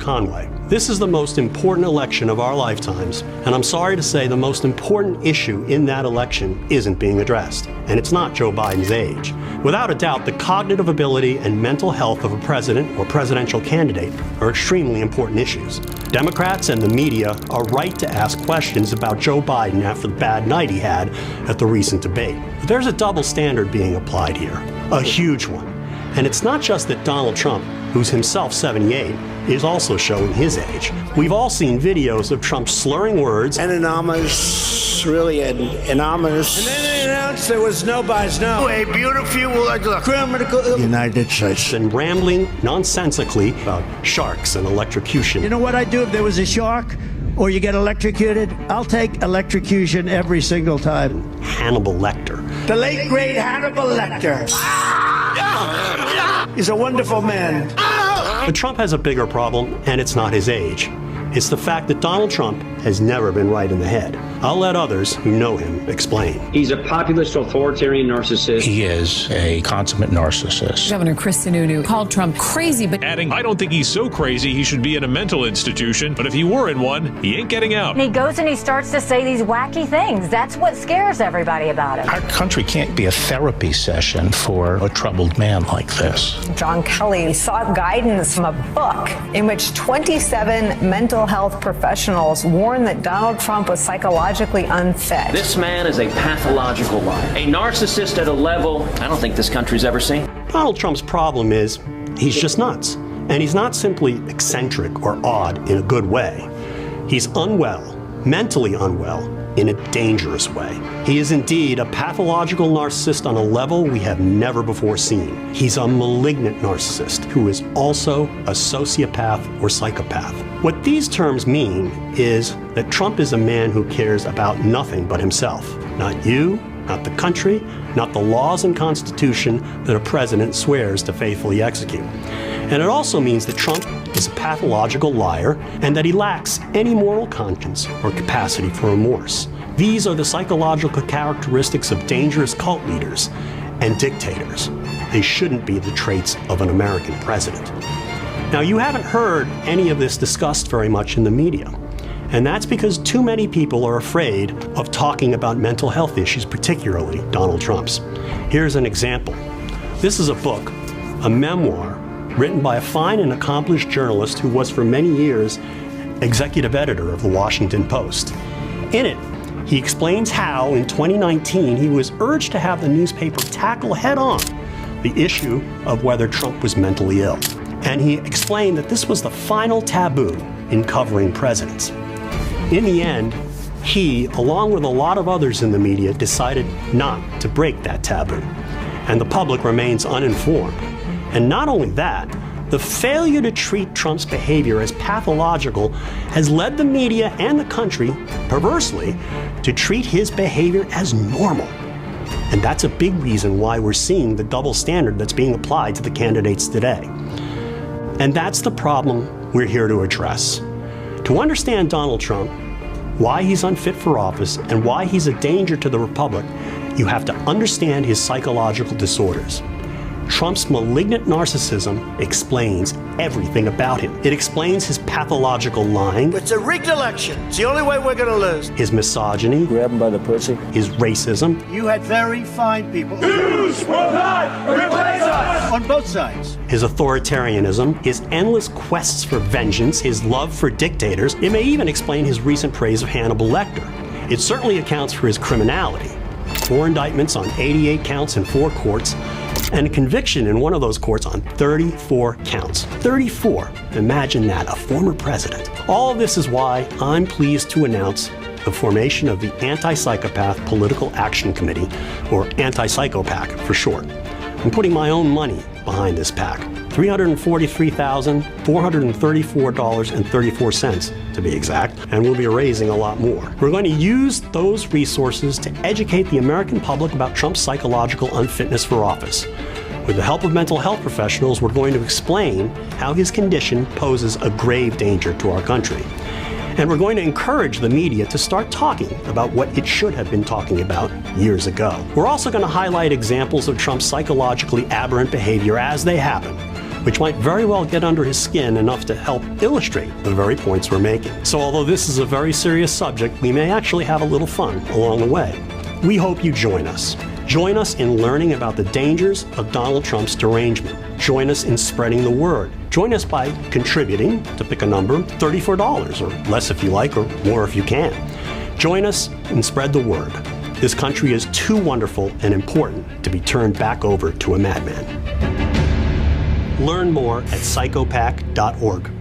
Conway. This is the most important election of our lifetimes, and I'm sorry to say the most important issue in that election isn't being addressed. And it's not Joe Biden's age. Without a doubt, the cognitive ability and mental health of a president or presidential candidate are extremely important issues. Democrats and the media are right to ask questions about Joe Biden after the bad night he had at the recent debate. But there's a double standard being applied here, a huge one. And it's not just that Donald Trump, who's himself 78, is also showing his age. We've all seen videos of Trump slurring words. An anomalous, really an anomalous. And then they announced there was nobody's no. A beautiful criminal United States. And rambling nonsensically about sharks and electrocution. You know what I'd do if there was a shark or you get electrocuted? I'll take electrocution every single time. Hannibal Lecter. The late, great Hannibal Lecter. He's a wonderful man. But Trump has a bigger problem, and it's not his age. It's the fact that Donald Trump has never been right in the head. I'll let others who know him explain. He's a populist, authoritarian narcissist. He is a consummate narcissist. Governor Chris Sununu called Trump crazy, but adding, I don't think he's so crazy he should be in a mental institution, but if he were in one, he ain't getting out. And he goes and he starts to say these wacky things. That's what scares everybody about him. Our country can't be a therapy session for a troubled man like this. John Kelly sought guidance from a book in which 27 mental health professionals warned that Donald Trump was psychologically unfit. This man is a pathological liar, a narcissist at a level I don't think this country's ever seen. Donald Trump's problem is he's just nuts. And he's not simply eccentric or odd in a good way. He's unwell, mentally unwell, in a dangerous way. He is indeed a pathological narcissist on a level we have never before seen. He's a malignant narcissist who is also a sociopath or psychopath. What these terms mean is that Trump is a man who cares about nothing but himself. Not you, not the country, not the laws and constitution that a president swears to faithfully execute. And it also means that Trump is a pathological liar and that he lacks any moral conscience or capacity for remorse. These are the psychological characteristics of dangerous cult leaders and dictators. They shouldn't be the traits of an American president. Now, you haven't heard any of this discussed very much in the media. And that's because too many people are afraid of talking about mental health issues, particularly Donald Trump's. Here's an example. This is a book, a memoir, written by a fine and accomplished journalist who was for many years executive editor of the Washington Post. In it, he explains how in 2019 he was urged to have the newspaper tackle head-on the issue of whether Trump was mentally ill. And he explained that this was the final taboo in covering presidents. In the end, he, along with a lot of others in the media, decided not to break that taboo. And the public remains uninformed. And not only that, the failure to treat Trump's behavior as pathological has led the media and the country, perversely, to treat his behavior as normal. And that's a big reason why we're seeing the double standard that's being applied to the candidates today. And that's the problem we're here to address. To understand Donald Trump, why he's unfit for office, and why he's a danger to the republic, you have to understand his psychological disorders. Trump's malignant narcissism explains everything about him. It explains his pathological lying. It's a rigged election. It's the only way we're going to lose. His misogyny. Grab him by the pussy. His racism. You had very fine people. News will not replace us! On both sides. His authoritarianism, his endless quests for vengeance, his love for dictators. It may even explain his recent praise of Hannibal Lecter. It certainly accounts for his criminality. 4 indictments on 88 counts in 4 courts, and a conviction in one of those courts on 34 counts. 34. Imagine that, a former president. All of this is why I'm pleased to announce the formation of the Anti-Psychopath Political Action Committee, or Anti-Psycho PAC for short. I'm putting my own money behind this PAC. $343,434.34 to be exact, and we'll be raising a lot more. We're going to use those resources to educate the American public about Trump's psychological unfitness for office. With the help of mental health professionals, we're going to explain how his condition poses a grave danger to our country. And we're going to encourage the media to start talking about what it should have been talking about years ago. We're also going to highlight examples of Trump's psychologically aberrant behavior as they happen, which might very well get under his skin enough to help illustrate the very points we're making. So although this is a very serious subject, we may actually have a little fun along the way. We hope you join us. Join us in learning about the dangers of Donald Trump's derangement. Join us in spreading the word. Join us by contributing, to pick a number, $34, or less if you like, or more if you can. Join us and spread the word. This country is too wonderful and important to be turned back over to a madman. Learn more at psychopac.org.